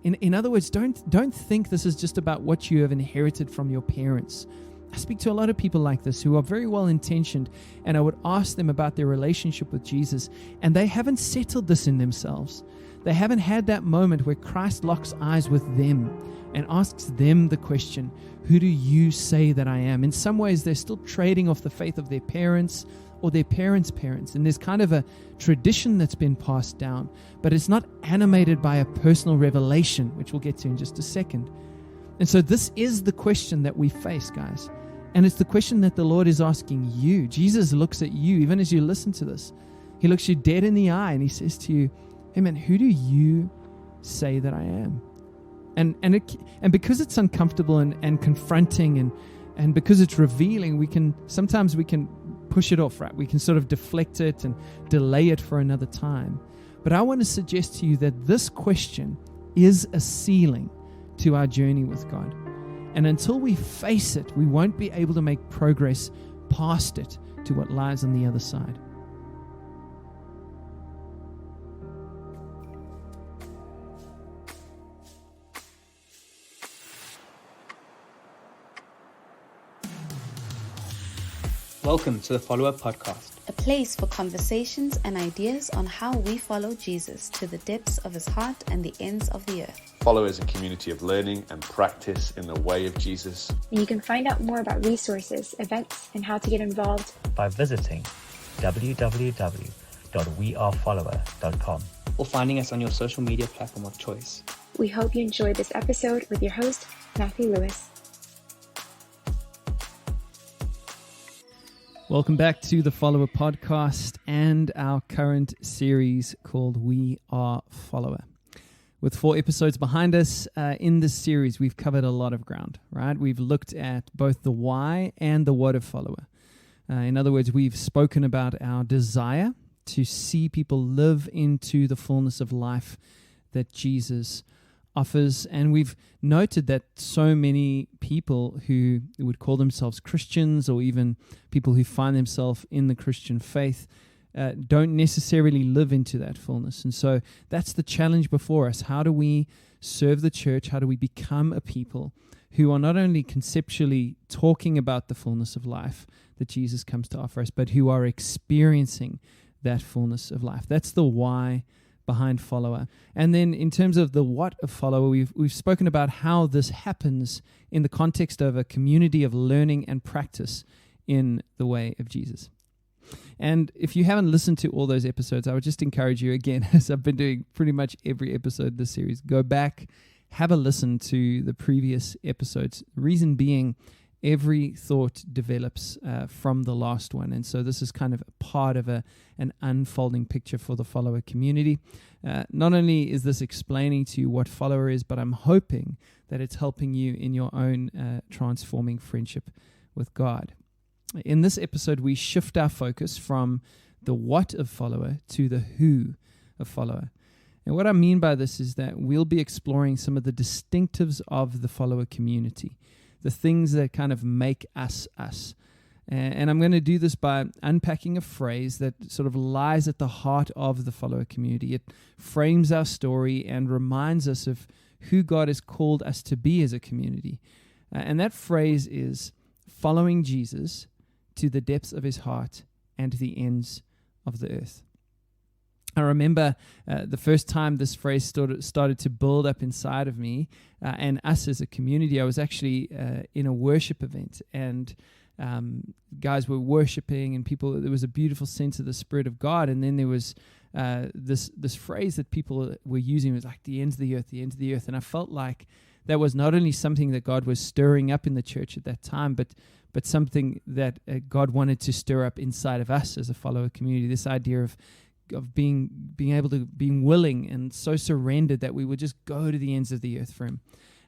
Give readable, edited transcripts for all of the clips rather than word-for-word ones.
In other words, don't think this is just about what you have inherited from your parents. I speak to a lot of people like this who are very well intentioned, and I would ask them about their relationship with Jesus, and they haven't settled this in themselves. They haven't had that moment where Christ locks eyes with them and asks them the question, who do you say that I am? In some ways, they're still trading off the faith of their parents or their parents' parents. And there's kind of a tradition that's been passed down, but it's not animated by a personal revelation, which we'll get to in just a second. And so this is the question that we face, guys. And it's the question that the Lord is asking you. Jesus looks at you, even as you listen to this. He looks you dead in the eye and he says to you, hey man, who do you say that I am? And because it's uncomfortable and confronting and because it's revealing, sometimes we can push it off, right? We can sort of deflect it and delay it for another time. But I want to suggest to you that this question is a ceiling to our journey with God. And until we face it, we won't be able to make progress past it to what lies on the other side. Welcome to the Follower Podcast, a place for conversations and ideas on how we follow Jesus to the depths of his heart and the ends of the earth. Follow is a community of learning and practice in the way of Jesus. And you can find out more about resources, events, and how to get involved by visiting www.wearefollower.com or finding us on your social media platform of choice. We hope you enjoyed this episode with your host, Matthew Lewis. Welcome back to the Follower Podcast and our current series called We Are Follower. With 4 episodes behind us, in this series, we've covered a lot of ground, right? We've looked at both the why and the what of follower. In other words, we've spoken about our desire to see people live into the fullness of life that Jesus offers, and we've noted that so many people who would call themselves Christians or even people who find themselves in the Christian faith don't necessarily live into that fullness. And so that's the challenge before us. How do we serve the church? How do we become a people who are not only conceptually talking about the fullness of life that Jesus comes to offer us, but who are experiencing that fullness of life? That's the why behind follower. And then in terms of the what of follower, we've spoken about how this happens in the context of a community of learning and practice in the way of Jesus. And if you haven't listened to all those episodes, I would just encourage you again, as I've been doing pretty much every episode of this series, go back, have a listen to the previous episodes. Reason being, every thought develops from the last one. And so this is kind of part of an unfolding picture for the follower community. Not only is this explaining to you what follower is, but I'm hoping that it's helping you in your own transforming friendship with God. In this episode, we shift our focus from the what of follower to the who of follower. And what I mean by this is that we'll be exploring some of the distinctives of the follower community, the things that kind of make us us. And I'm going to do this by unpacking a phrase that sort of lies at the heart of the follower community. It frames our story and reminds us of who God has called us to be as a community. And that phrase is following Jesus to the depths of his heart and to the ends of the earth. I remember the first time this phrase started to build up inside of me and us as a community. I was actually in a worship event, and guys were worshiping, and there was a beautiful sense of the Spirit of God. And then there was this phrase that people were using, was like the ends of the earth, the ends of the earth. And I felt like that was not only something that God was stirring up in the church at that time, but something that God wanted to stir up inside of us as a follower community. This idea of being able to be willing and so surrendered that we would just go to the ends of the earth for him.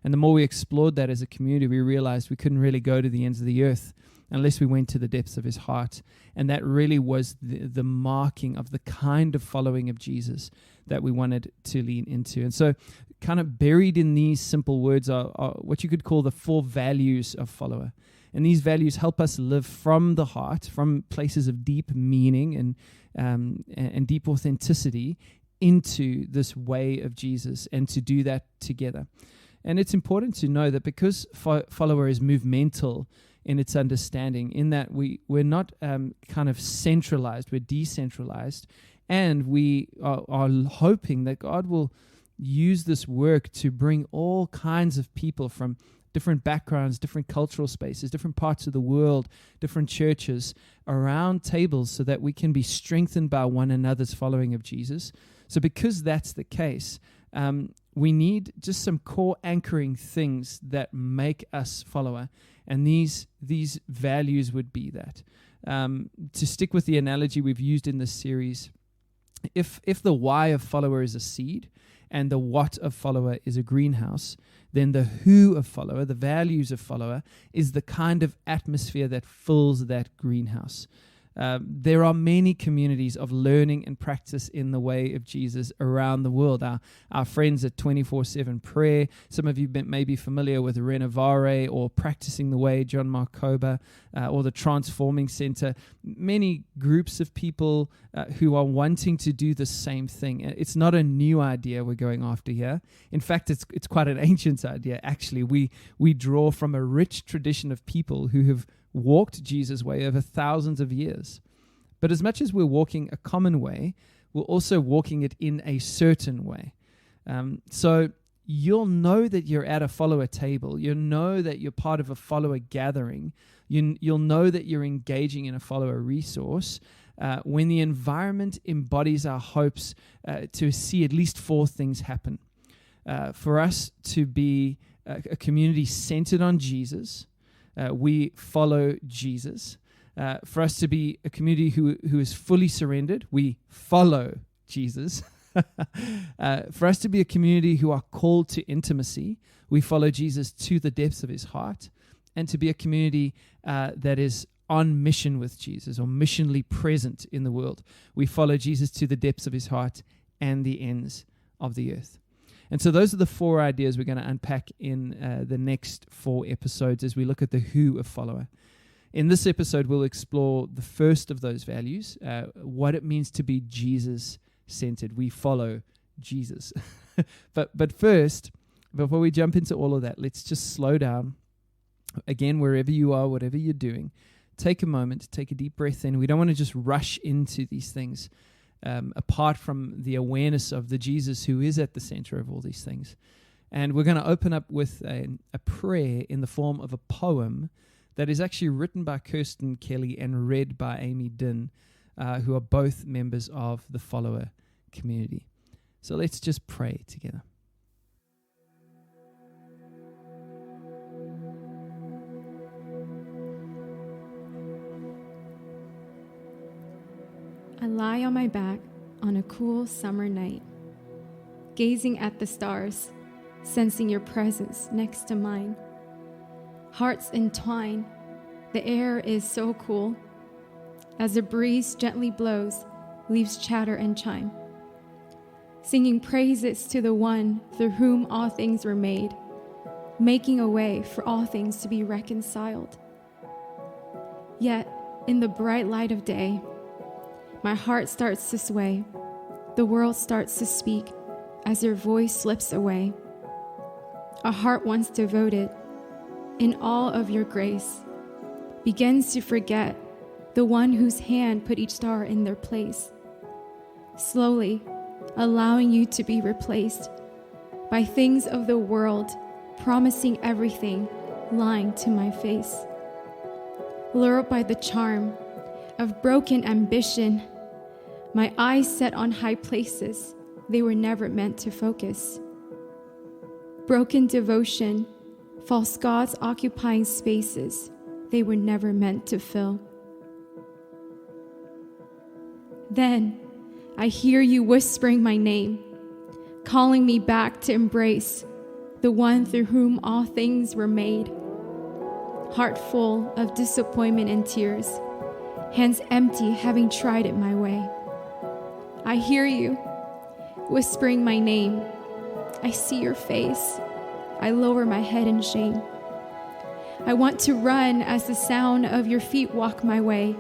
And the more we explored that as a community, we realized we couldn't really go to the ends of the earth unless we went to the depths of his heart. And that really was the marking of the kind of following of Jesus that we wanted to lean into. And so kind of buried in these simple words are what you could call the 4 values of follower. And these values help us live from the heart, from places of deep meaning and deep authenticity into this way of Jesus and to do that together. And it's important to know that because follower is movemental in its understanding, in that we're not kind of centralized, we're decentralized, and we are hoping that God will use this work to bring all kinds of people from different backgrounds, different cultural spaces, different parts of the world, different churches around tables so that we can be strengthened by one another's following of Jesus. So because that's the case, we need just some core anchoring things that make us follower. And these values would be that. To stick with the analogy we've used in this series, if the why of follower is a seed and the what of follower is a greenhouse, then the who of follower, the values of follower, is the kind of atmosphere that fills that greenhouse. There are many communities of learning and practice in the way of Jesus around the world. Our friends at 24/7 Prayer, some of you may be familiar with Renovare or Practicing the Way, John Mark Cober, or the Transforming Center. Many groups of people who are wanting to do the same thing. It's not a new idea we're going after here. In fact, it's quite an ancient idea. Actually, we draw from a rich tradition of people who have walked Jesus' way over thousands of years. But as much as we're walking a common way, we're also walking it in a certain way. So you'll know that you're at a follower table. You'll know that you're part of a follower gathering. You'll know that you're engaging in a follower resource when the environment embodies our hopes to see at least 4 things happen. For us to be a community centered on Jesus, we follow Jesus. For us to be a community who is fully surrendered, we follow Jesus. For us to be a community who are called to intimacy, we follow Jesus to the depths of his heart. And to be a community that is on mission with Jesus or missionally present in the world, we follow Jesus to the depths of his heart and the ends of the earth. And so those are the 4 ideas we're going to unpack in the next 4 episodes as we look at the who of follower. In this episode, we'll explore the first of those values, what it means to be Jesus-centered. We follow Jesus. But first, before we jump into all of that, let's just slow down. Again, wherever you are, whatever you're doing, take a moment, take a deep breath in. We don't want to just rush into these things. Apart from the awareness of the Jesus who is at the center of all these things. And we're going to open up with a prayer in the form of a poem that is actually written by Kirsten Kelly and read by Amy Dinn, who are both members of the follower community. So let's just pray together. I lie on my back on a cool summer night, gazing at the stars, sensing your presence next to mine. Hearts entwine, the air is so cool. As the breeze gently blows, leaves chatter and chime. Singing praises to the one through whom all things were made, making a way for all things to be reconciled. Yet, in the bright light of day, my heart starts to sway. The world starts to speak as your voice slips away. A heart once devoted in all of your grace begins to forget the one whose hand put each star in their place, slowly allowing you to be replaced by things of the world, promising everything, lying to my face. Lured by the charm of broken ambition, my eyes set on high places they were never meant to focus. Broken devotion, false gods occupying spaces they were never meant to fill. Then I hear you whispering my name, calling me back to embrace the one through whom all things were made. Heart full of disappointment and tears, hands empty, having tried it my way. I hear you whispering my name. I see your face. I lower my head in shame. I want to run as the sound of your feet walk my way,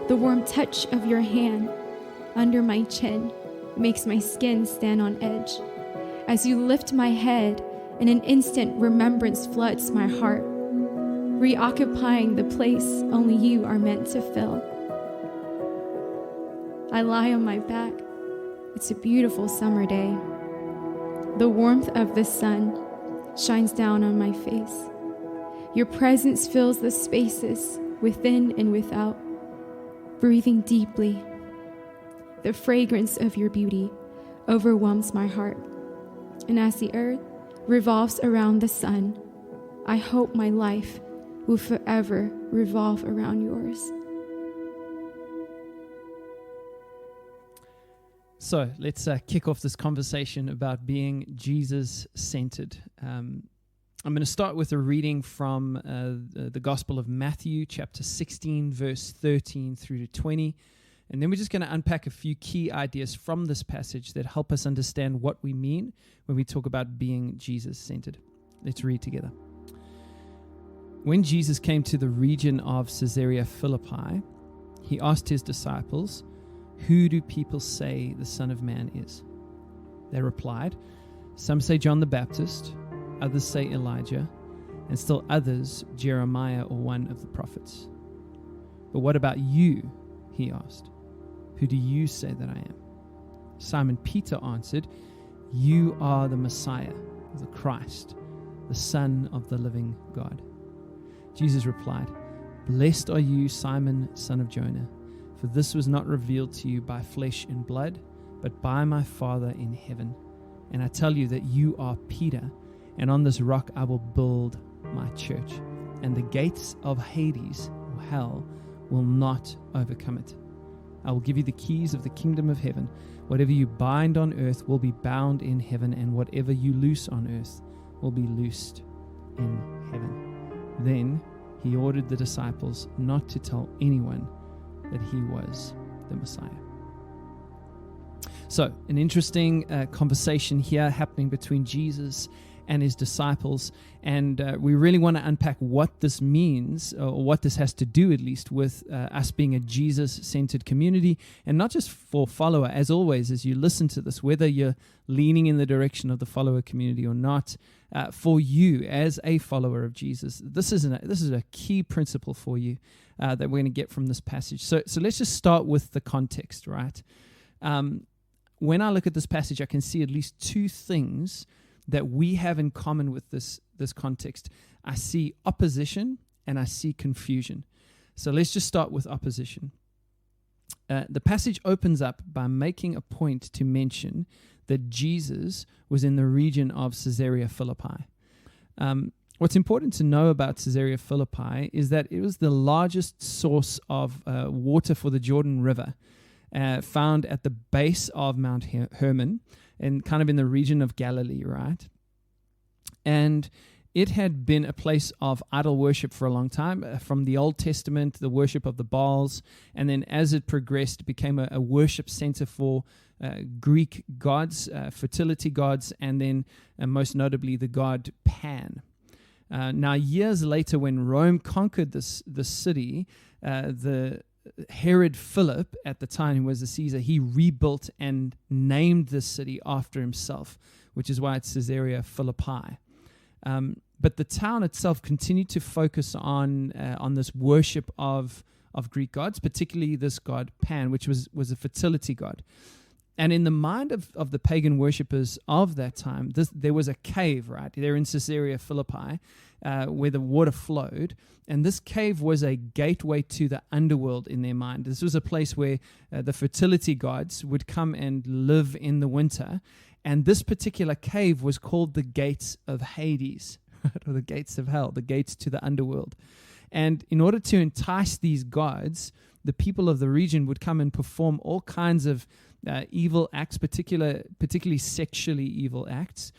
the warm touch of your hand under my chin, makes my skin stand on edge. As you lift my head, in an instant, remembrance floods my heart, reoccupying the place only you are meant to fill. I lie on my back. It's a beautiful summer day. The warmth of the sun shines down on my face. Your presence fills the spaces within and without. Breathing deeply, the fragrance of your beauty overwhelms my heart. And as the earth revolves around the sun, I hope my life will forever revolve around yours. So let's kick off this conversation about being Jesus-centered. I'm going to start with a reading from the Gospel of Matthew, chapter 16, verse 13 through to 20. And then we're just going to unpack a few key ideas from this passage that help us understand what we mean when we talk about being Jesus-centered. Let's read together. When Jesus came to the region of Caesarea Philippi, he asked his disciples, "Who do people say the Son of Man is?" They replied, "Some say John the Baptist, others say Elijah, and still others Jeremiah or one of the prophets. But what about you?" he asked. "Who do you say that I am?" Simon Peter answered, "You are the Messiah, the Christ, the Son of the living God." Jesus replied, "Blessed are you, Simon, son of Jonah, for this was not revealed to you by flesh and blood, but by my Father in heaven. And I tell you that you are Peter, and on this rock I will build my church, and the gates of Hades, or hell, will not overcome it. I will give you the keys of the kingdom of heaven. Whatever you bind on earth will be bound in heaven, and whatever you loose on earth will be loosed in heaven." Then he ordered the disciples not to tell anyone that he was the Messiah. So, an interesting conversation here happening between Jesus and his disciples, and we really want to unpack what this means, or what this has to do at least with us being a Jesus-centered community, and not just for follower. As always, as you listen to this, whether you're leaning in the direction of the follower community or not, for you as a follower of Jesus, this is a key principle for you that we're going to get from this passage. So let's just start with the context, right? When I look at this passage, I can see at least two things that we have in common with this context. I see opposition and I see confusion. So let's just start with opposition. The passage opens up by making a point to mention that Jesus was in the region of Caesarea Philippi. What's important to know about Caesarea Philippi is that it was the largest source of water for the Jordan River, found at the base of Mount Hermon, and kind of in the region of Galilee, right? And it had been a place of idol worship for a long time. From the Old Testament, the worship of the Baals, and then as it progressed, it became a worship center for Greek gods, fertility gods, and then most notably the god Pan. Now, years later, when Rome conquered the city, the Herod Philip, at the time, who was the Caesar, he rebuilt and named the city after himself, which is why it's Caesarea Philippi. But the town itself continued to focus on this worship of Greek gods, particularly this god Pan, which was a fertility god. And in the mind of the pagan worshippers of that time, there was a cave, right? They're in Caesarea Philippi, where the water flowed. And this cave was a gateway to the underworld in their mind. This was a place where the fertility gods would come and live in the winter. And this particular cave was called the gates of Hades, or the gates of hell, the gates to the underworld. And in order to entice these gods, the people of the region would come and perform all kinds of evil acts, particularly sexually evil acts,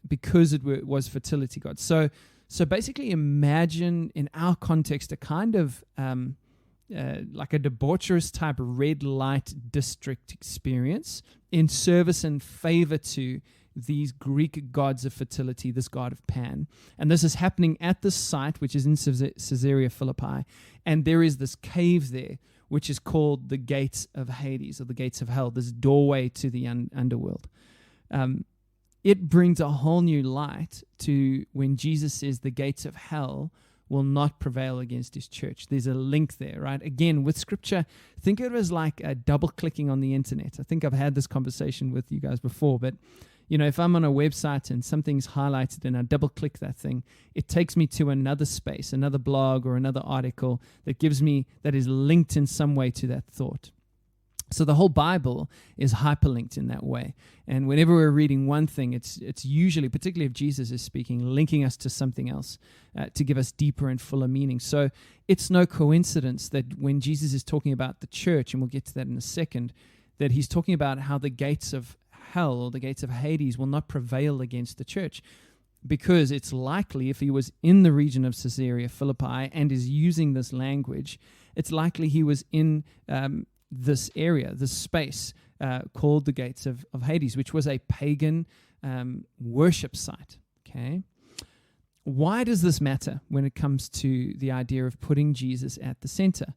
because it was fertility gods. So basically, imagine in our context a kind of like a debaucherous type red light district experience in service and favor to these Greek gods of fertility, this god of Pan. And this is happening at this site, which is in Caesarea Philippi. And there is this cave there which is called the gates of Hades, or the gates of hell, this doorway to the underworld. It brings a whole new light to when Jesus says the gates of hell will not prevail against his church. There's a link there, right? Again, with scripture, think of it as like double-clicking on the internet. I think I've had this conversation with you guys before, but if I'm on a website and something's highlighted and I double-click that thing, it takes me to another space, another blog or another article that is linked in some way to that thought. So the whole Bible is hyperlinked in that way. And whenever we're reading one thing, it's usually, particularly if Jesus is speaking, linking us to something else to give us deeper and fuller meaning. So it's no coincidence that when Jesus is talking about the church, and we'll get to that in a second, that he's talking about how the gates of hell or the gates of Hades will not prevail against the church. Because it's likely, if he was in the region of Caesarea Philippi and is using this language, it's likely he was in this area, this space called the gates of Hades, which was a pagan worship site. Okay, why does this matter when it comes to the idea of putting Jesus at the center?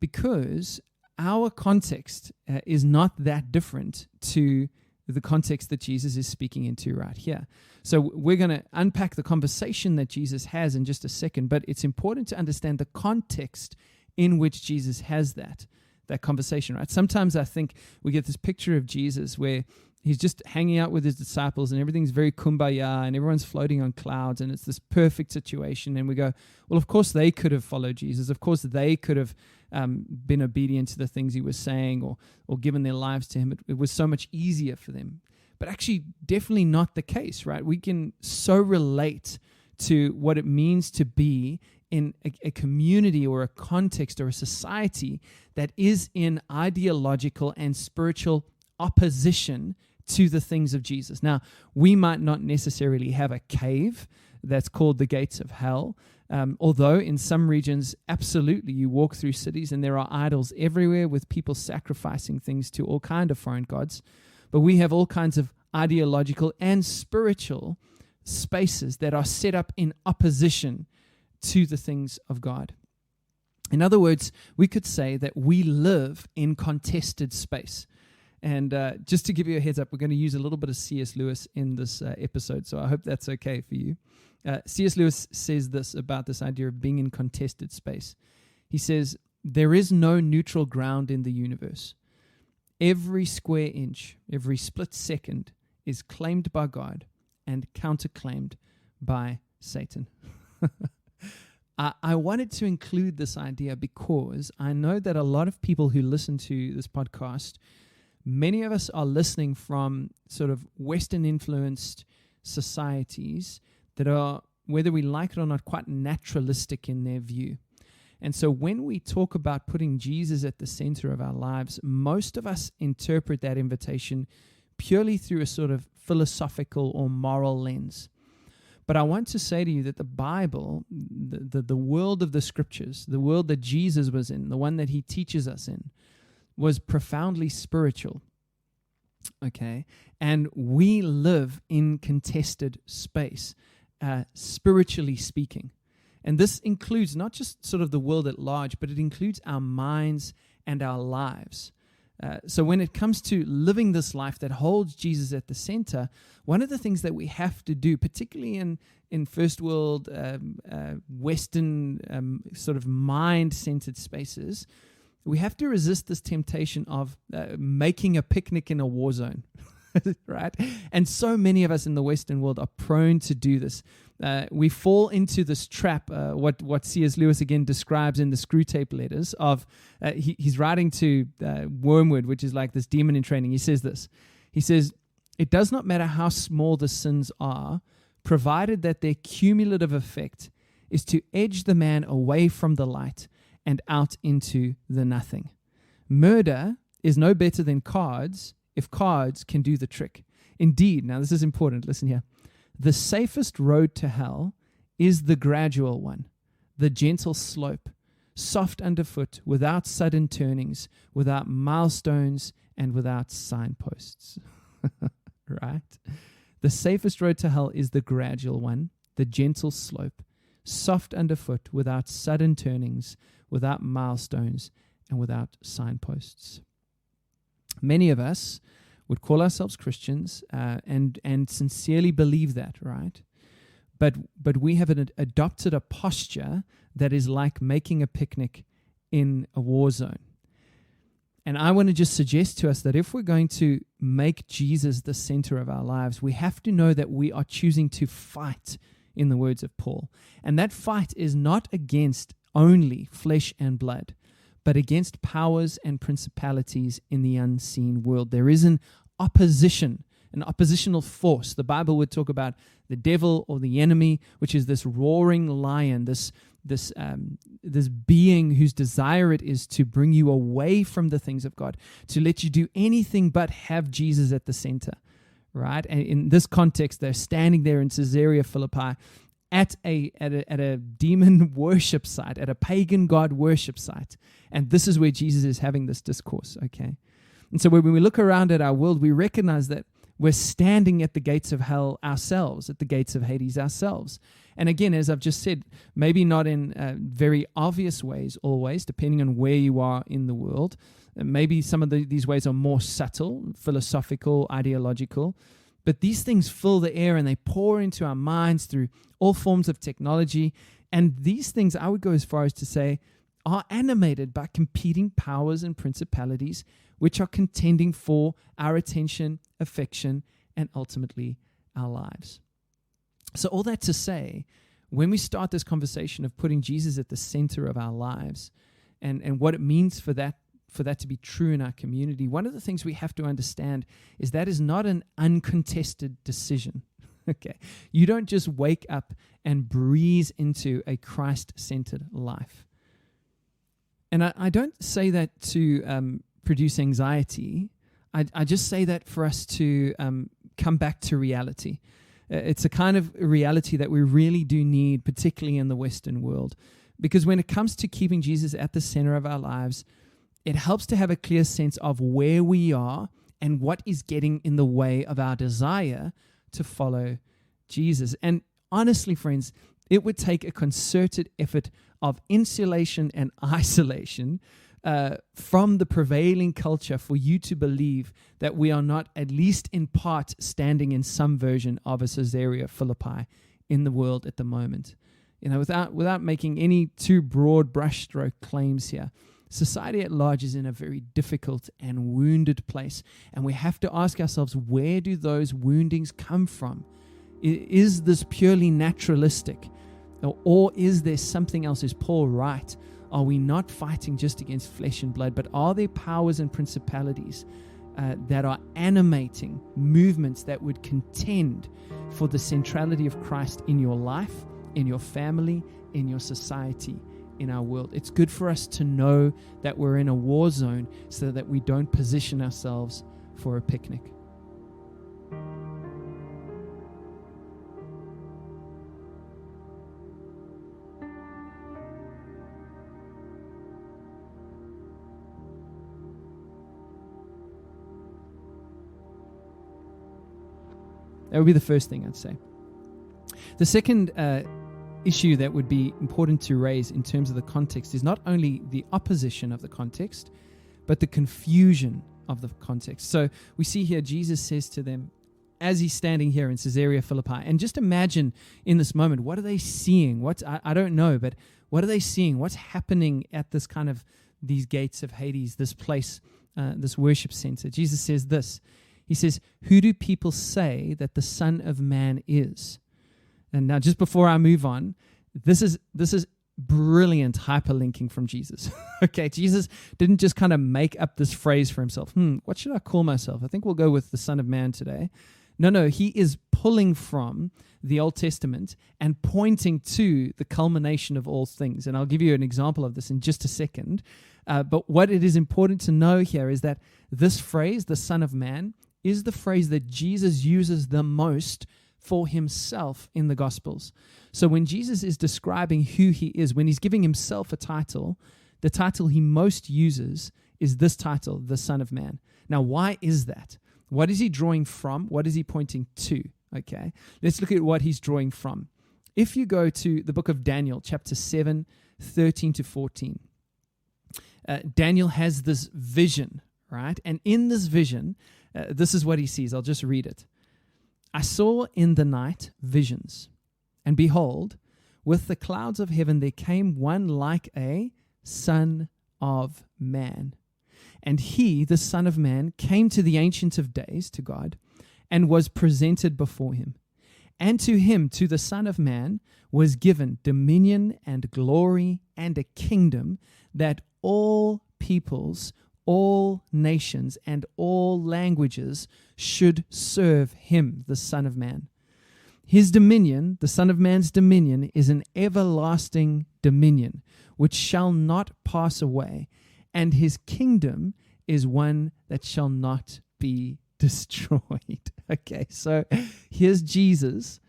Because our context is not that different to the context that Jesus is speaking into right here. So we're going to unpack the conversation that Jesus has in just a second, but it's important to understand the context in which Jesus has that conversation, right? Sometimes I think we get this picture of Jesus where he's just hanging out with his disciples and everything's very kumbaya and everyone's floating on clouds and it's this perfect situation. And we go, well, of course they could have followed Jesus. Of course they could have been obedient to the things he was saying or given their lives to him. It was so much easier for them. But actually, definitely not the case, right? We can so relate to what it means to be in a community or a context or a society that is in ideological and spiritual opposition to the things of Jesus. Now, we might not necessarily have a cave that's called the gates of hell, although in some regions, absolutely, you walk through cities and there are idols everywhere with people sacrificing things to all kinds of foreign gods. But we have all kinds of ideological and spiritual spaces that are set up in opposition to the things of God. In other words, we could say that we live in contested space. And just to give you a heads up, we're going to use a little bit of C.S. Lewis in this episode, so I hope that's okay for you. C.S. Lewis says this about this idea of being in contested space. He says, there is no neutral ground in the universe. Every square inch, every split second is claimed by God and counterclaimed by Satan. I wanted to include this idea because I know that a lot of people who listen to this podcast, many of us are listening from sort of Western-influenced societies that are, whether we like it or not, quite naturalistic in their view. And so when we talk about putting Jesus at the center of our lives, most of us interpret that invitation purely through a sort of philosophical or moral lens. But I want to say to you that the Bible, the world of the Scriptures, the world that Jesus was in, the one that he teaches us in, was profoundly spiritual. Okay? And we live in contested space, spiritually speaking. And this includes not just sort of the world at large, but it includes our minds and our lives. So when it comes to living this life that holds Jesus at the center, one of the things that we have to do, particularly in first world, Western sort of mind-centered spaces, we have to resist this temptation of making a picnic in a war zone, right? And so many of us in the Western world are prone to do this. We fall into this trap, what C.S. Lewis again describes in the Screwtape Letters of, he's writing to Wormwood, which is like this demon in training. He says this. He says, it does not matter how small the sins are, provided that their cumulative effect is to edge the man away from the light and out into the nothing. Murder is no better than cards if cards can do the trick. Indeed, now this is important, listen here. The safest road to hell is the gradual one, the gentle slope, soft underfoot, without sudden turnings, without milestones, and without signposts. Right? The safest road to hell is the gradual one, the gentle slope, soft underfoot, without sudden turnings, without milestones, and without signposts. Many of us would call ourselves Christians and sincerely believe that, right? But we have adopted a posture that is like making a picnic in a war zone. And I want to just suggest to us that if we're going to make Jesus the center of our lives, we have to know that we are choosing to fight, in the words of Paul. And that fight is not against only flesh and blood, but against powers and principalities in the unseen world. There is an opposition, an oppositional force. The Bible would talk about the devil or the enemy, which is this roaring lion, this being whose desire it is to bring you away from the things of God, to let you do anything but have Jesus at the center, right? And in this context, they're standing there in Caesarea Philippi at a demon worship site, at a pagan god worship site. And this is where Jesus is having this discourse, okay? And so when we look around at our world, we recognize that we're standing at the gates of hell ourselves, at the gates of Hades ourselves. And again, as I've just said, maybe not in very obvious ways always, depending on where you are in the world. Maybe some of these ways are more subtle, philosophical, ideological. But these things fill the air and they pour into our minds through all forms of technology. And these things, I would go as far as to say, are animated by competing powers and principalities which are contending for our attention, affection, and ultimately our lives. So all that to say, when we start this conversation of putting Jesus at the center of our lives and what it means for that to be true in our community, one of the things we have to understand is that is not an uncontested decision. Okay, you don't just wake up and breeze into a Christ-centered life. And I don't say that to produce anxiety. I just say that for us to come back to reality. It's a kind of reality that we really do need, particularly in the Western world. Because when it comes to keeping Jesus at the center of our lives, it helps to have a clear sense of where we are and what is getting in the way of our desire to follow Jesus. And honestly, friends, it would take a concerted effort of insulation and isolation from the prevailing culture for you to believe that we are not, at least in part, standing in some version of a Caesarea Philippi in the world at the moment. You know, without making any too broad brushstroke claims here, society at large is in a very difficult and wounded place, and we have to ask ourselves, where do those woundings come from? Is this purely naturalistic, or is there something else? Is Paul right? Are we not fighting just against flesh and blood, but are there powers and principalities that are animating movements that would contend for the centrality of Christ in your life, in your family, in your society, in our world? It's good for us to know that we're in a war zone so that we don't position ourselves for a picnic. That would be the first thing I'd say. The second issue that would be important to raise in terms of the context is not only the opposition of the context, but the confusion of the context. So we see here Jesus says to them, as he's standing here in Caesarea Philippi, and just imagine in this moment, what are they seeing? I don't know, but what are they seeing? What's happening at this kind of these gates of Hades, this place, this worship center? Jesus says this. He says, "Who do people say that the Son of Man is?" And now, just before I move on, this is brilliant hyperlinking from Jesus. Okay, Jesus didn't just kind of make up this phrase for himself. What should I call myself? I think we'll go with the Son of Man today. No, he is pulling from the Old Testament and pointing to the culmination of all things. And I'll give you an example of this in just a second. But what it is important to know here is that this phrase, the Son of Man, is the phrase that Jesus uses the most for himself in the Gospels. So when Jesus is describing who he is, when he's giving himself a title, the title he most uses is this title, the Son of Man. Now, why is that? What is he drawing from? What is he pointing to? Okay, let's look at what he's drawing from. If you go to the book of Daniel, chapter 7, 13 to 14, Daniel has this vision, right? And in this vision, this is what he sees. I'll just read it. I saw in the night visions, and behold, with the clouds of heaven there came one like a Son of Man. And he, the Son of Man, came to the Ancient of Days, to God, and was presented before him. And to him, to the Son of Man, was given dominion and glory and a kingdom, that all peoples, all nations, and all languages should serve him, the Son of Man. His dominion, the Son of Man's dominion, is an everlasting dominion, which shall not pass away, and his kingdom is one that shall not be destroyed. Okay, so here's Jesus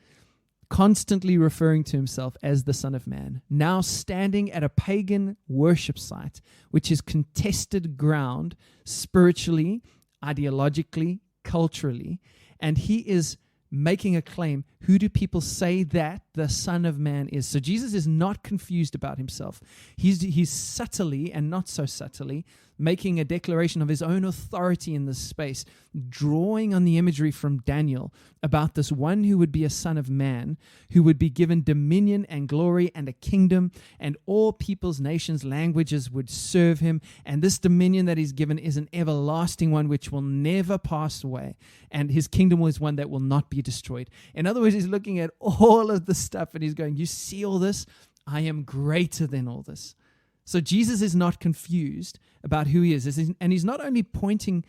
constantly referring to himself as the Son of Man, now standing at a pagan worship site, which is contested ground spiritually, ideologically, culturally, and he is making a claim. Who do people say that the Son of Man is? So Jesus is not confused about himself. He's subtly and not so subtly making a declaration of his own authority in this space, drawing on the imagery from Daniel about this one who would be a Son of Man, who would be given dominion and glory and a kingdom, and all peoples, nations, languages would serve him. And this dominion that he's given is an everlasting one which will never pass away. And his kingdom is one that will not be destroyed. In other words, he's looking at all of the stuff and he's going, you see all this? I am greater than all this. So Jesus is not confused about who he is. And he's not only pulling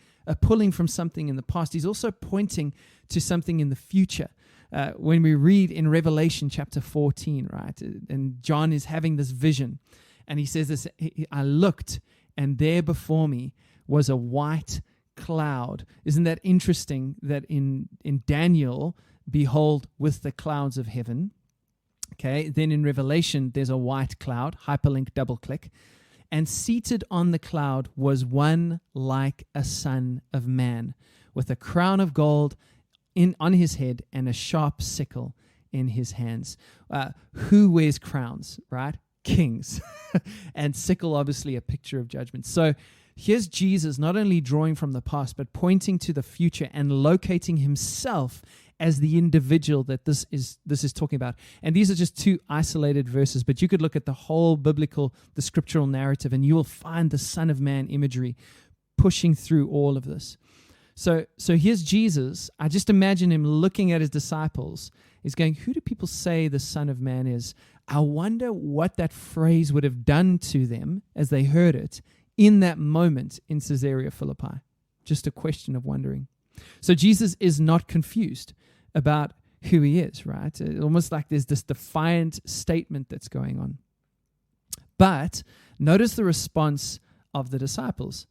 from something in the past, he's also pointing to something in the future. When we read in Revelation chapter 14, right, and John is having this vision, and he says this, I looked, and there before me was a white cloud. Isn't that interesting that in Daniel, behold, with the clouds of heaven. Okay, then in Revelation, there's a white cloud, hyperlink, double click. And seated on the cloud was one like a Son of Man, with a crown of gold on his head and a sharp sickle in his hands. Who wears crowns, right? Kings. And sickle, obviously, a picture of judgment. So here's Jesus not only drawing from the past, but pointing to the future and locating himself as the individual that this is talking about. And these are just two isolated verses, but you could look at the whole the scriptural narrative, and you will find the Son of Man imagery pushing through all of this. So here's Jesus. I just imagine him looking at his disciples. He's going, who do people say the Son of Man is? I wonder what that phrase would have done to them as they heard it in that moment in Caesarea Philippi. Just a question of wondering. So Jesus is not confused about who he is, right? Almost like there's this defiant statement that's going on. But notice the response of the disciples.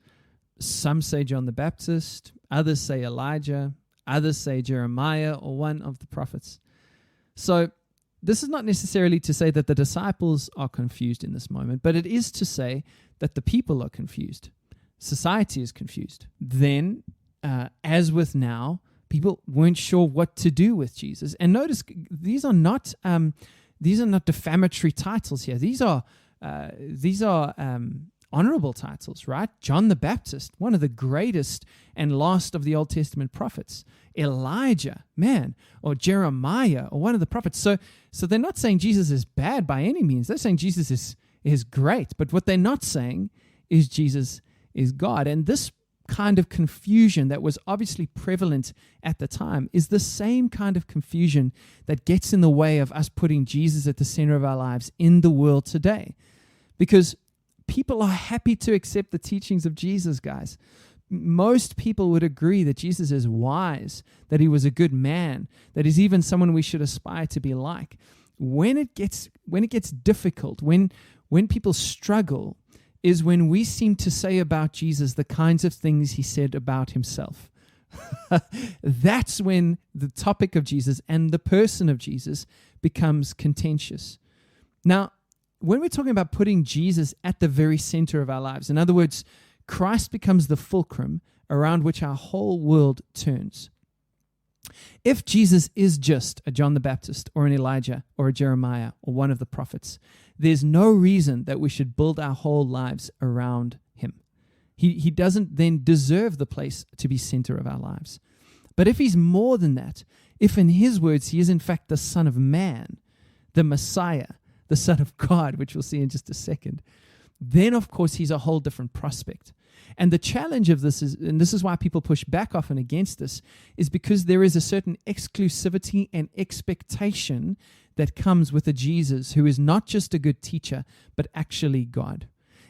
Some say John the Baptist, others say Elijah, others say Jeremiah or one of the prophets. So this is not necessarily to say that the disciples are confused in this moment, but it is to say that the people are confused. Society is confused. Then, as with now, people weren't sure what to do with Jesus. And notice these are not defamatory titles here. These are honorable titles, right? John the Baptist, one of the greatest and last of the Old Testament prophets. Elijah, man, or Jeremiah, or one of the prophets. So they're not saying Jesus is bad by any means. They're saying Jesus is great. But what they're not saying is Jesus is God. And this kind of confusion that was obviously prevalent at the time is the same kind of confusion that gets in the way of us putting Jesus at the center of our lives in the world today. Because people are happy to accept the teachings of Jesus, guys. Most people would agree that Jesus is wise, that he was a good man, that he's even someone we should aspire to be like. When it gets difficult, when people struggle, is when we seem to say about Jesus the kinds of things he said about himself. That's when the topic of Jesus and the person of Jesus becomes contentious. Now, when we're talking about putting Jesus at the very center of our lives, in other words, Christ becomes the fulcrum around which our whole world turns. If Jesus is just a John the Baptist or an Elijah or a Jeremiah or one of the prophets, there's no reason that we should build our whole lives around He doesn't then deserve the place to be center of our lives. But if he's more than that, if in his words he is in fact the Son of Man, the Messiah, the Son of God, which we'll see in just a second, then of course he's a whole different prospect. And the challenge of this is, and this is why people push back often against this, is because there is a certain exclusivity and expectation that comes with a Jesus who is not just a good teacher, but actually God.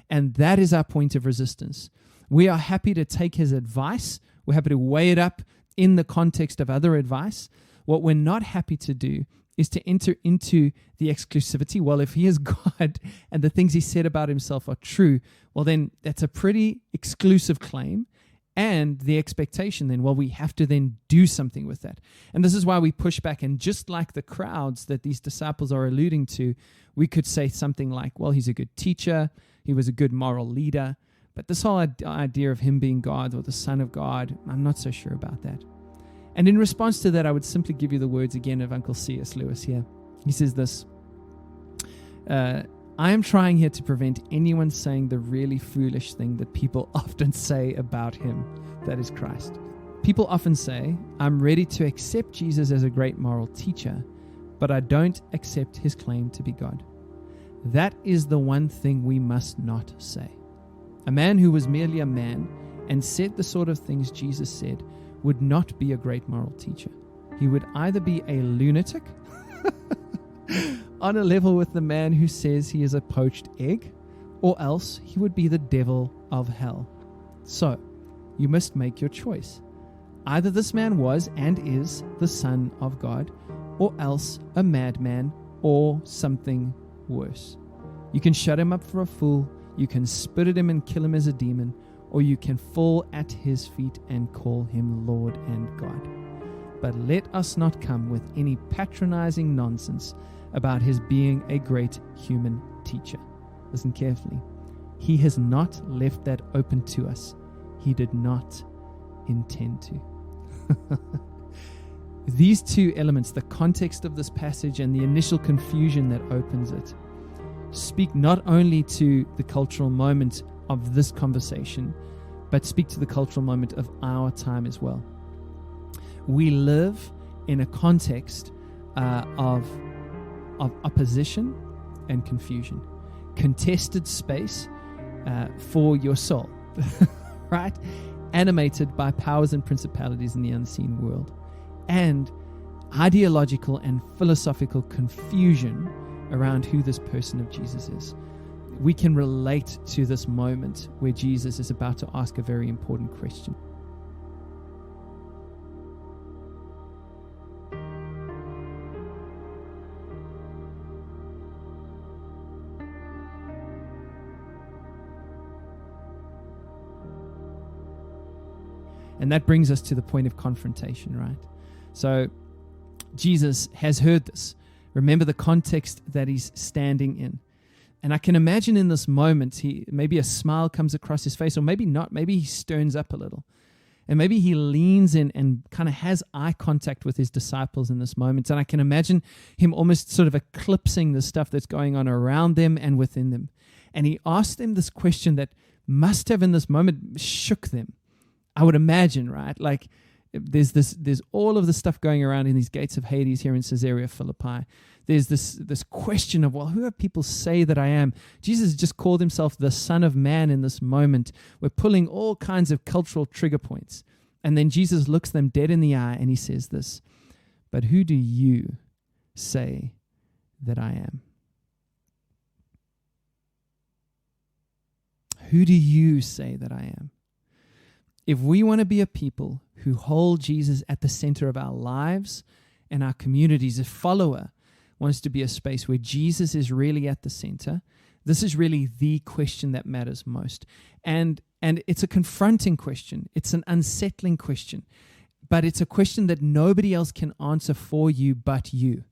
And that is our point of resistance. We are happy to take his advice. We're happy to weigh it up in the context of other advice. What we're not happy to do is to enter into the exclusivity. Well, if he is God and the things he said about himself are true, well, then that's a pretty exclusive claim. And the expectation then, well, we have to then do something with that. And this is why we push back. And just like the crowds that these disciples are alluding to, we could say something like, well, he's a good teacher. He was a good moral leader. But this whole idea of him being God or the Son of God, I'm not so sure about that. And in response to that, I would simply give you the words again of Uncle C.S. Lewis here. He says this, I am trying here to prevent anyone saying the really foolish thing that people often say about him, that is Christ. People often say, I'm ready to accept Jesus as a great moral teacher, but I don't accept his claim to be God. That is the one thing we must not say. A man who was merely a man and said the sort of things Jesus said would not be a great moral teacher. He would either be a lunatic on a level with the man who says he is a poached egg, or else he would be the devil of hell. So, you must make your choice. Either this man was and is the Son of God, or else a madman, or something worse. You can shut him up for a fool, you can spit at him and kill him as a demon, or you can fall at his feet and call him Lord and God. But let us not come with any patronizing nonsense about his being a great human teacher. Listen carefully. He has not left that open to us. He did not intend to. These two elements, the context of this passage and the initial confusion that opens it, speak not only to the cultural moment of this conversation, but speak to the cultural moment of our time as well. We live in a context of opposition and confusion, contested space for your soul, right? Animated by powers and principalities in the unseen world, and ideological and philosophical confusion around who this person of Jesus is. We can relate to this moment where Jesus is about to ask a very important question. And that brings us to the point of confrontation, right? So Jesus has heard this. Remember the context that he's standing in. And I can imagine in this moment, maybe a smile comes across his face, or maybe not. Maybe he sterns up a little. And maybe he leans in and kind of has eye contact with his disciples in this moment. And I can imagine him almost sort of eclipsing the stuff that's going on around them and within them. And he asked them this question that must have in this moment shook them. I would imagine, right? Like there's all of the stuff going around in these gates of Hades here in Caesarea Philippi. There's this question of, well, who do people say that I am? Jesus just called himself the Son of Man in this moment. We're pulling all kinds of cultural trigger points. And then Jesus looks them dead in the eye and he says this, but who do you say that I am? Who do you say that I am? If we want to be a people who hold Jesus at the center of our lives and our communities, a follower wants to be a space where Jesus is really at the center, this is really the question that matters most. And it's a confronting question. It's an unsettling question. But it's a question that nobody else can answer for you but you.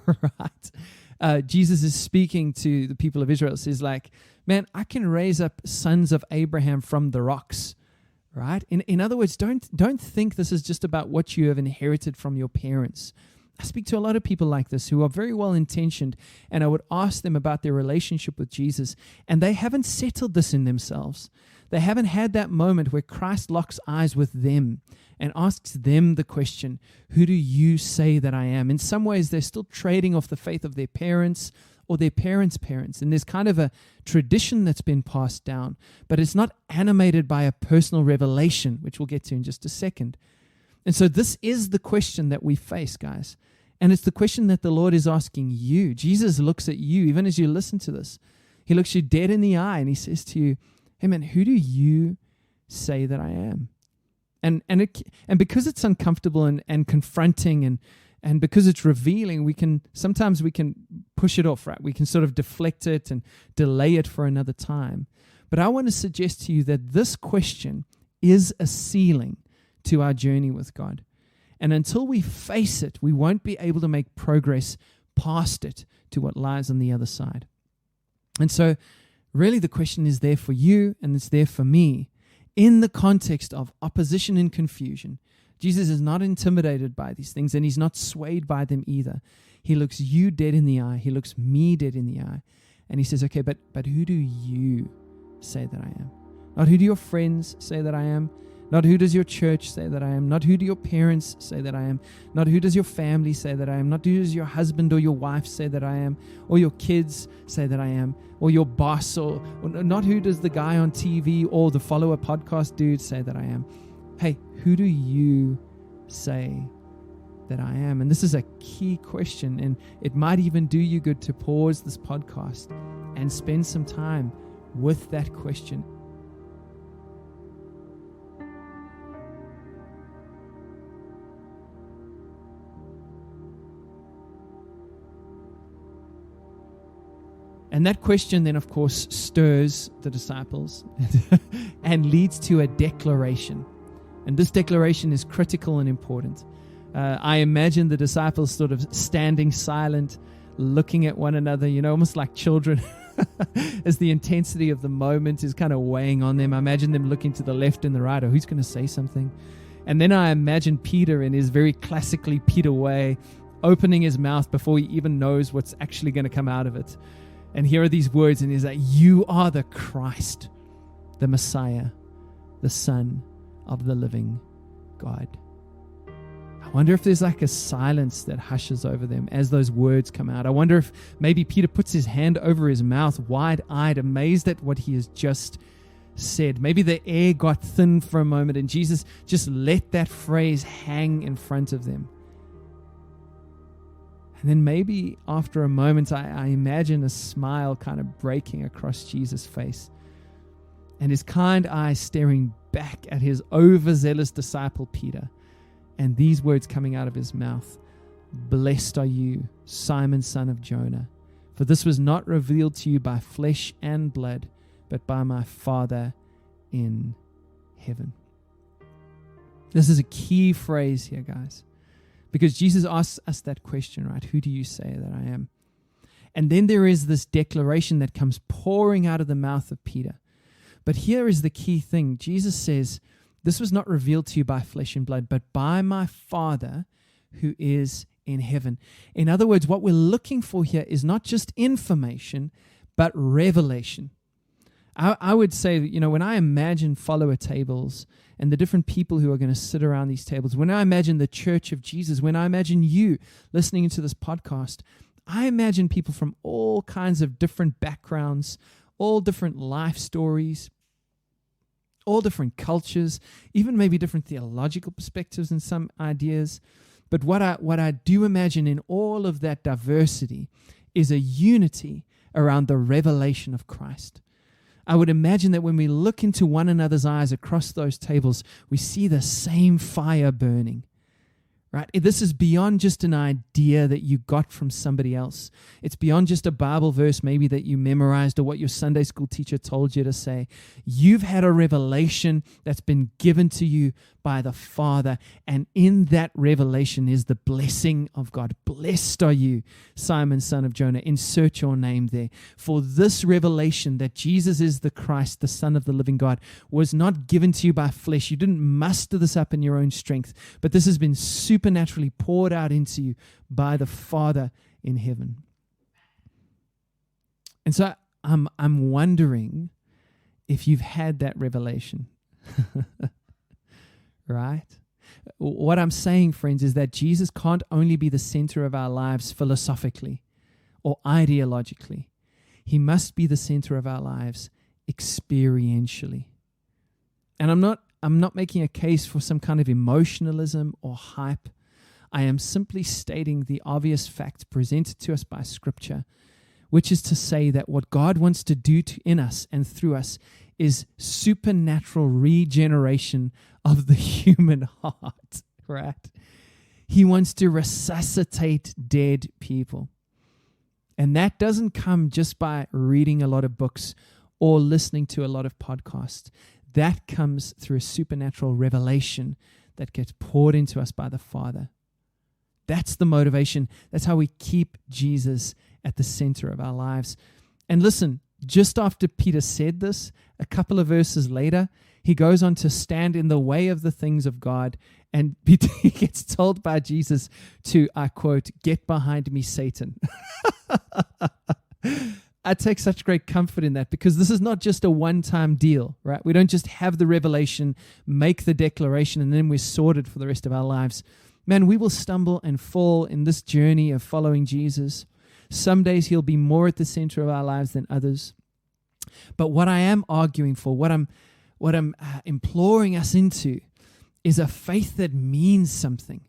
Right? Jesus is speaking to the people of Israel. It says like, man, I can raise up sons of Abraham from the rocks. Right? In other words, don't think this is just about what you have inherited from your parents. I speak to a lot of people like this who are very well intentioned, and I would ask them about their relationship with Jesus, and they haven't settled this in themselves. They haven't had that moment where Christ locks eyes with them and asks them the question, who do you say that I am? In some ways, they're still trading off the faith of their parents or their parents' parents. And there's kind of a tradition that's been passed down, but it's not animated by a personal revelation, which we'll get to in just a second. And so this is the question that we face, guys. And it's the question that the Lord is asking you. Jesus looks at you, even as you listen to this. He looks you dead in the eye and he says to you, hey man, who do you say that I am? And because it's uncomfortable and confronting and because it's revealing, sometimes we can push it off, right? We can sort of deflect it and delay it for another time. But I want to suggest to you that this question is a ceiling to our journey with God. And until we face it, we won't be able to make progress past it to what lies on the other side. And so really the question is there for you and it's there for me in the context of opposition and confusion. Jesus is not intimidated by these things, and he's not swayed by them either. He looks you dead in the eye. He looks me dead in the eye. And he says, okay, but who do you say that I am? Not who do your friends say that I am? Not who does your church say that I am? Not who do your parents say that I am? Not who does your family say that I am? Not who does your husband or your wife say that I am? Or your kids say that I am? Or your boss? Or not who does the guy on TV or the follower podcast dude say that I am? Hey, who do you say that I am? And this is a key question, and it might even do you good to pause this podcast and spend some time with that question. And that question then, of course, stirs the disciples and leads to a declaration. And this declaration is critical and important. I imagine the disciples sort of standing silent, looking at one another, almost like children, as the intensity of the moment is kind of weighing on them. I imagine them looking to the left and the right, or who's going to say something? And then I imagine Peter in his very classically Peter way, opening his mouth before he even knows what's actually going to come out of it. And here are these words, and he's like, you are the Christ, the Messiah, the Son of the living God. I wonder if there's like a silence that hushes over them as those words come out. I wonder if maybe Peter puts his hand over his mouth, wide-eyed, amazed at what he has just said. Maybe the air got thin for a moment and Jesus just let that phrase hang in front of them. And then maybe after a moment, I imagine a smile kind of breaking across Jesus' face and his kind eyes staring back at his overzealous disciple Peter, and these words coming out of his mouth, blessed are you, Simon, son of Jonah, for this was not revealed to you by flesh and blood, but by my Father in heaven. This is a key phrase here, guys, because Jesus asks us that question, right? Who do you say that I am? And then there is this declaration that comes pouring out of the mouth of Peter. But here is the key thing. Jesus says, this was not revealed to you by flesh and blood, but by my Father who is in heaven. In other words, what we're looking for here is not just information, but revelation. I would say, when I imagine follower tables and the different people who are going to sit around these tables, when I imagine the church of Jesus, when I imagine you listening into this podcast, I imagine people from all kinds of different backgrounds, all different life stories, all different cultures, even maybe different theological perspectives and some ideas. But what I do imagine in all of that diversity is a unity around the revelation of Christ. I would imagine that when we look into one another's eyes across those tables, we see the same fire burning. Right? This is beyond just an idea that you got from somebody else. It's beyond just a Bible verse maybe that you memorized or what your Sunday school teacher told you to say. You've had a revelation that's been given to you by the Father, and in that revelation is the blessing of God. Blessed are you, Simon, son of Jonah. Insert your name there. For this revelation that Jesus is the Christ, the Son of the living God, was not given to you by flesh. You didn't muster this up in your own strength, but this has been supernaturally poured out into you by the Father in heaven. And so I'm wondering if you've had that revelation. Right? What I'm saying, friends, is that Jesus can't only be the center of our lives philosophically or ideologically. He must be the center of our lives experientially. And I'm not making a case for some kind of emotionalism or hype. I am simply stating the obvious fact presented to us by Scripture, which is to say that what God wants to do in us and through us is supernatural regeneration of the human heart, right? He wants to resuscitate dead people. And that doesn't come just by reading a lot of books or listening to a lot of podcasts. That comes through a supernatural revelation that gets poured into us by the Father. That's the motivation. That's how we keep Jesus at the center of our lives. And listen, just after Peter said this, a couple of verses later, he goes on to stand in the way of the things of God, and he gets told by Jesus to, I quote, "Get behind me, Satan." I take such great comfort in that, because this is not just a one-time deal, right? We don't just have the revelation, make the declaration, and then we're sorted for the rest of our lives. Man, we will stumble and fall in this journey of following Jesus. Some days he'll be more at the center of our lives than others. But what I am arguing for, what I'm imploring us into, is a faith that means something.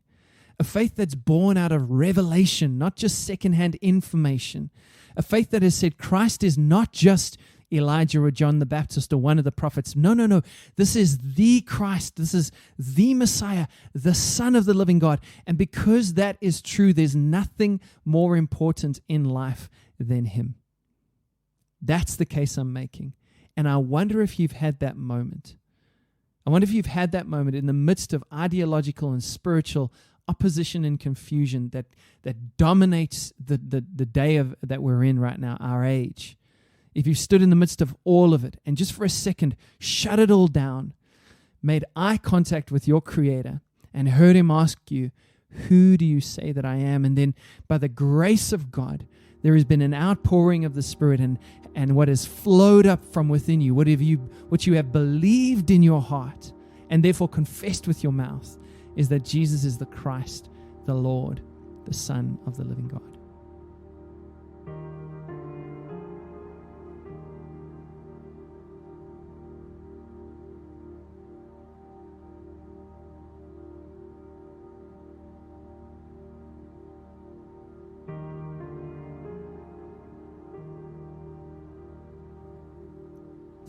A faith that's born out of revelation, not just secondhand information. A faith that has said Christ is not just Elijah or John the Baptist or one of the prophets. No. This is the Christ. This is the Messiah, the Son of the living God. And because that is true, there's nothing more important in life than him. That's the case I'm making. And I wonder if you've had that moment. I wonder if you've had that moment in the midst of ideological and spiritual opposition and confusion that dominates the day that we're in right now, our age. If you've stood in the midst of all of it and just for a second shut it all down, made eye contact with your Creator and heard him ask you, "Who do you say that I am?" And then by the grace of God, there has been an outpouring of the Spirit, and what has flowed up from within you, what you have believed in your heart and therefore confessed with your mouth, is that Jesus is the Christ, the Lord, the Son of the living God.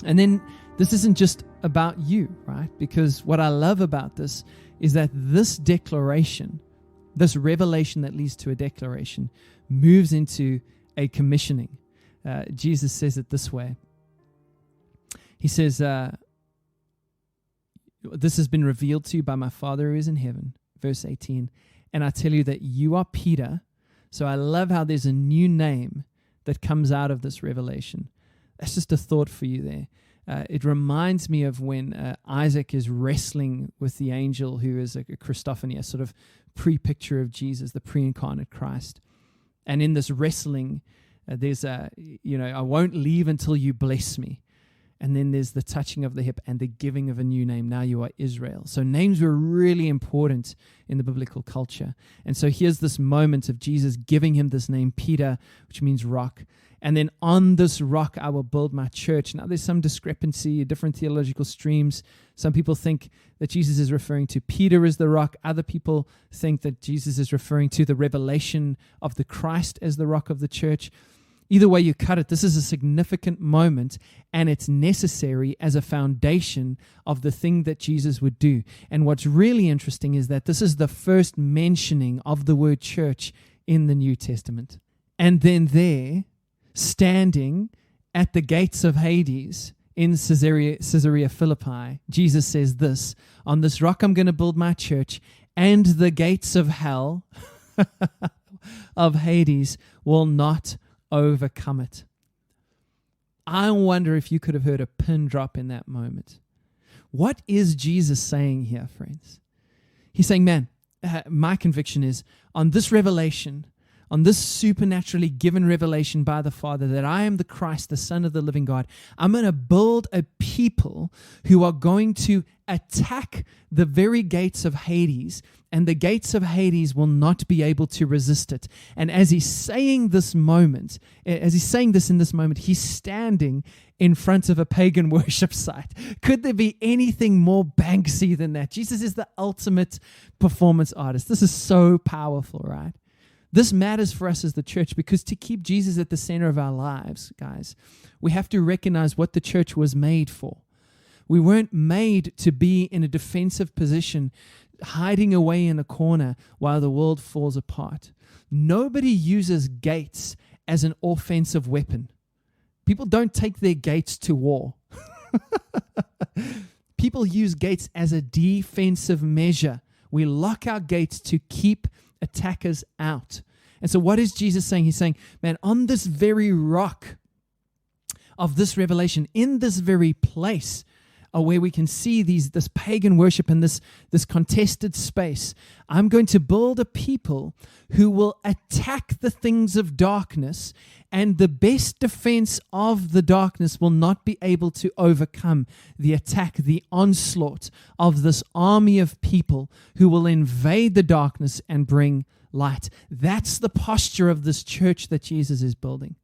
And then this isn't just about you, right? Because what I love about this is that this declaration, this revelation that leads to a declaration, moves into a commissioning. Jesus says it this way. He says, "This has been revealed to you by my Father who is in heaven." Verse 18. "And I tell you that you are Peter." So I love how there's a new name that comes out of this revelation. That's just a thought for you there. It reminds me of when Isaac is wrestling with the angel who is a Christophany, a sort of pre-picture of Jesus, the pre-incarnate Christ. And in this wrestling, there's I won't leave until you bless me. And then there's the touching of the hip and the giving of a new name. Now you are Israel. So names were really important in the biblical culture. And so here's this moment of Jesus giving him this name, Peter, which means rock. And then on this rock, I will build my church. Now there's some discrepancy, different theological streams. Some people think that Jesus is referring to Peter as the rock. Other people think that Jesus is referring to the revelation of the Christ as the rock of the church. Either way you cut it, this is a significant moment, and it's necessary as a foundation of the thing that Jesus would do. And what's really interesting is that this is the first mentioning of the word church in the New Testament. And then there, standing at the gates of Hades in Caesarea Philippi, Jesus says this, "On this rock I'm going to build my church, and the gates of hell, of Hades, will not overcome it." I wonder if you could have heard a pin drop in that moment. What is Jesus saying here, friends? He's saying, man, my conviction is on this revelation, on this supernaturally given revelation by the Father that I am the Christ, the Son of the living God, I'm going to build a people who are going to attack the very gates of Hades, and the gates of Hades will not be able to resist it. And as he's saying this in this moment, he's standing in front of a pagan worship site. Could there be anything more Banksy than that? Jesus is the ultimate performance artist. This is so powerful, right? This matters for us as the church because to keep Jesus at the center of our lives, guys, we have to recognize what the church was made for. We weren't made to be in a defensive position, hiding away in a corner while the world falls apart. Nobody uses gates as an offensive weapon. People don't take their gates to war. People use gates as a defensive measure. We lock our gates to keep attackers out. And so what is Jesus saying? He's saying, man, on this very rock of this revelation, in this very place where we can see this pagan worship and this contested space, I'm going to build a people who will attack the things of darkness, and the best defense of the darkness will not be able to overcome the attack, the onslaught of this army of people who will invade the darkness and bring light. That's the posture of this church that Jesus is building.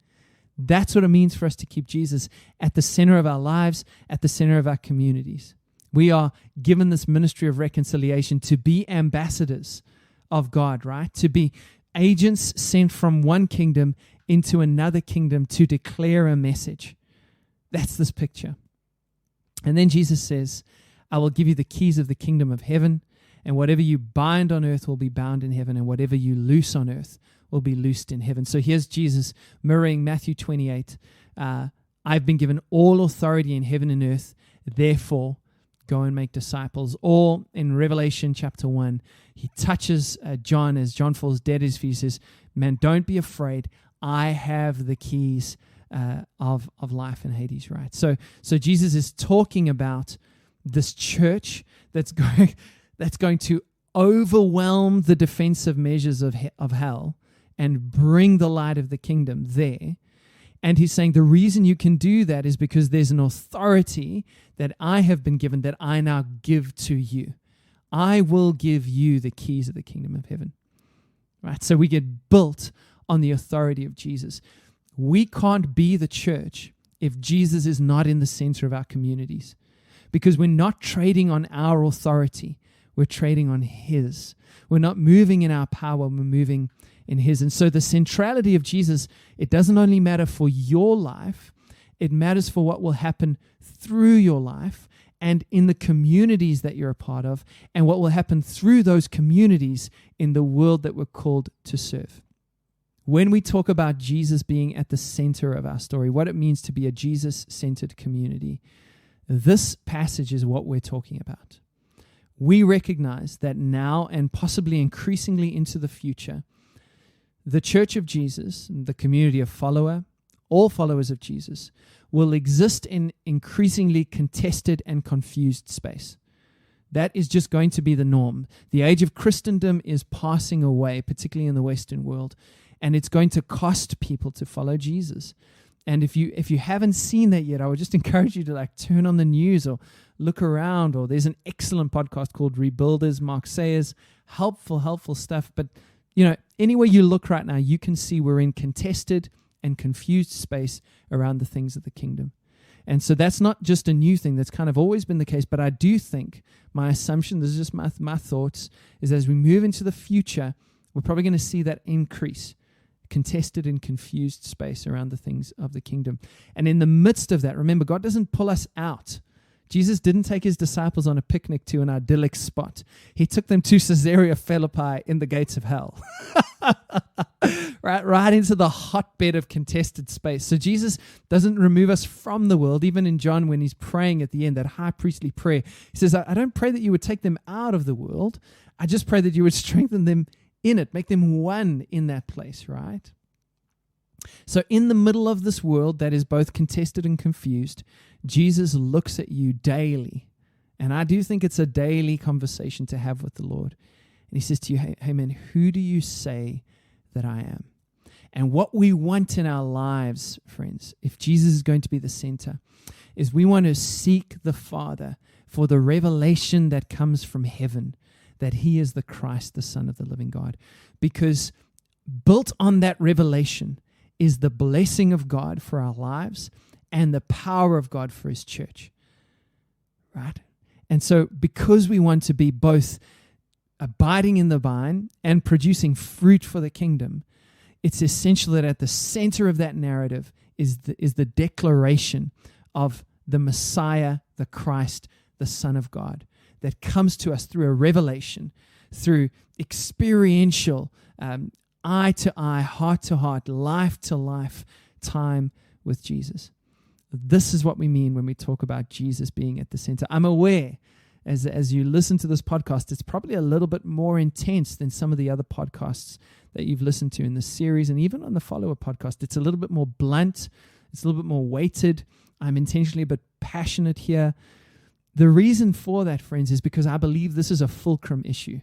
That's what it means for us to keep Jesus at the center of our lives, at the center of our communities. We are given this ministry of reconciliation to be ambassadors of God, right? To be agents sent from one kingdom into another kingdom to declare a message. That's this picture. And then Jesus says, I will give you the keys of the kingdom of heaven, and whatever you bind on earth will be bound in heaven, and whatever you loose on earth will be loosed in heaven. So here's Jesus mirroring Matthew 28. I've been given all authority in heaven and earth, therefore go and make disciples. Or in Revelation chapter 1, he touches John as John falls dead at his feet. He says, man, don't be afraid. I have the keys of life in Hades, right? So Jesus is talking about this church that's going to overwhelm the defensive measures of hell and bring the light of the kingdom there. And he's saying the reason you can do that is because there's an authority that I have been given that I now give to you. I will give you the keys of the kingdom of heaven. Right? So we get built on the authority of Jesus. We can't be the church if Jesus is not in the center of our communities, because we're not trading on our authority. We're trading on his. We're not moving in our power. We're moving in his. And so the centrality of Jesus, it doesn't only matter for your life, it matters for what will happen through your life and in the communities that you're a part of, and what will happen through those communities in the world that we're called to serve. When we talk about Jesus being at the center of our story, what it means to be a Jesus-centered community, this passage is what we're talking about. We recognize that now and possibly increasingly into the future, the Church of Jesus, the community of all followers of Jesus, will exist in increasingly contested and confused space. That is just going to be the norm. The age of Christendom is passing away, particularly in the Western world, and it's going to cost people to follow Jesus. And if you haven't seen that yet, I would just encourage you to turn on the news or look around, or there's an excellent podcast called Rebuilders, Mark Sayers, helpful stuff. But anywhere you look right now, you can see we're in contested and confused space around the things of the kingdom. And so that's not just a new thing. That's kind of always been the case. But I do think, my assumption, this is just my thoughts, is as we move into the future, we're probably going to see that increase. Contested and confused space around the things of the kingdom. And in the midst of that, remember, God doesn't pull us out. Jesus didn't take his disciples on a picnic to an idyllic spot. He took them to Caesarea Philippi in the gates of hell. right into the hotbed of contested space. So Jesus doesn't remove us from the world. Even in John, when he's praying at the end, that high priestly prayer, he says, I don't pray that you would take them out of the world. I just pray that you would strengthen them in it, make them one in that place, right? So in the middle of this world that is both contested and confused, Jesus looks at you daily. And I do think it's a daily conversation to have with the Lord. And he says to you, hey man, who do you say that I am? And what we want in our lives, friends, if Jesus is going to be the center, is we want to seek the Father for the revelation that comes from heaven, that he is the Christ, the Son of the living God. Because built on that revelation is the blessing of God for our lives and the power of God for his church. Right? And so because we want to be both abiding in the vine and producing fruit for the kingdom, it's essential that at the center of that narrative is the declaration of the Messiah, the Christ, the Son of God, that comes to us through a revelation, through experiential, eye to eye, heart to heart, life to life time with Jesus. This is what we mean when we talk about Jesus being at the center. I'm aware, as you listen to this podcast, it's probably a little bit more intense than some of the other podcasts that you've listened to in this series, and even on the Follower podcast. It's a little bit more blunt. It's a little bit more weighted. I'm intentionally a bit passionate here. The reason for that, friends, is because I believe this is a fulcrum issue.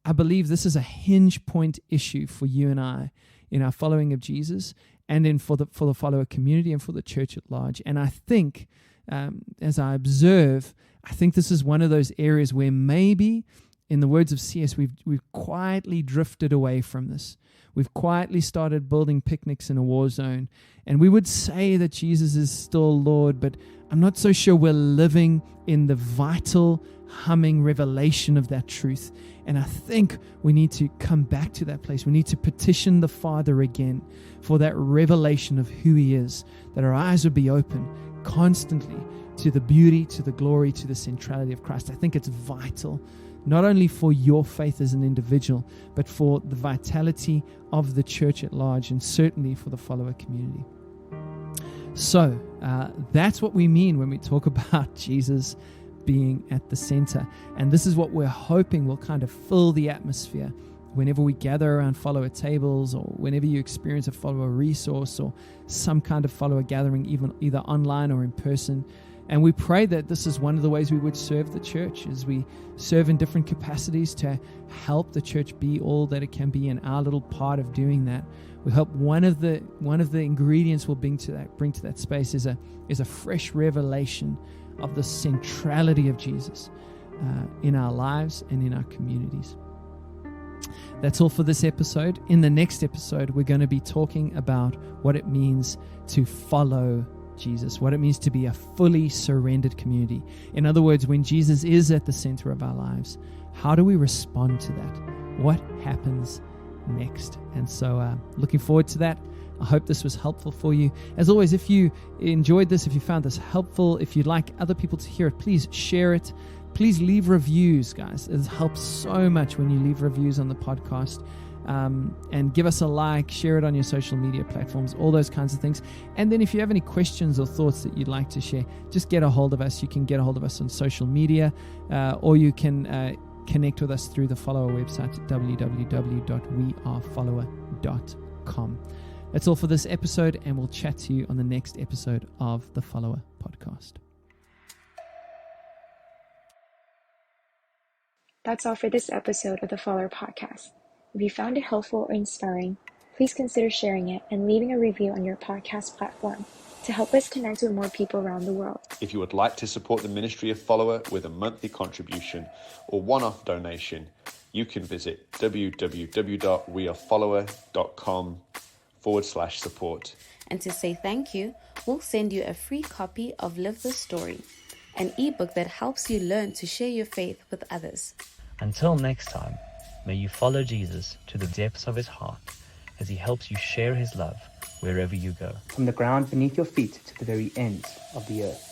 I believe this is a hinge point issue for you and I in our following of Jesus, and then for the follower community and for the church at large. And I think, as I observe, I think this is one of those areas where maybe, in the words of C.S., we've quietly drifted away from this. We've quietly started building picnics in a war zone, and we would say that Jesus is still Lord, but I'm not so sure we're living in the vital, humming revelation of that truth. And I think we need to come back to that place. We need to petition the Father again for that revelation of who he is, that our eyes would be open constantly to the beauty, to the glory, to the centrality of Christ. I think it's vital, not only for your faith as an individual, but for the vitality of the church at large, and certainly for the follower community. So that's what we mean when we talk about Jesus being at the center. And this is what we're hoping will kind of fill the atmosphere whenever we gather around follower tables, or whenever you experience a follower resource or some kind of follower gathering, even either online or in person. And we pray that this is one of the ways we would serve the church, as we serve in different capacities to help the church be all that it can be, and our little part of doing that. We hope one of the ingredients we'll bring to that space is a fresh revelation of the centrality of Jesus in our lives and in our communities. That's all for this episode. In the next episode, we're going to be talking about what it means to follow Jesus, what it means to be a fully surrendered community. In other words, when Jesus is at the center of our lives, how do we respond to that? What happens next? And so looking forward to that. I hope this was helpful for you. As always, if you enjoyed this, if you found this helpful, if you'd like other people to hear it, please share it. Please leave reviews, guys. It helps so much when you leave reviews on the podcast. And give us a like, share it on your social media platforms, all those kinds of things. And then if you have any questions or thoughts that you'd like to share, just get a hold of us. You can get a hold of us on social media, or you can connect with us through the Follower website at www.wearefollower.com. That's all for this episode, and we'll chat to you on the next episode of the Follower podcast. That's all for this episode of the Follower podcast. If you found it helpful or inspiring, please consider sharing it and leaving a review on your podcast platform to help us connect with more people around the world. If you would like to support the ministry of Follower with a monthly contribution or one-off donation, you can visit www.wearefollower.com/support. And to say thank you, we'll send you a free copy of Live the Story, an ebook that helps you learn to share your faith with others. Until next time, may you follow Jesus to the depths of his heart as he helps you share his love wherever you go. From the ground beneath your feet to the very ends of the earth.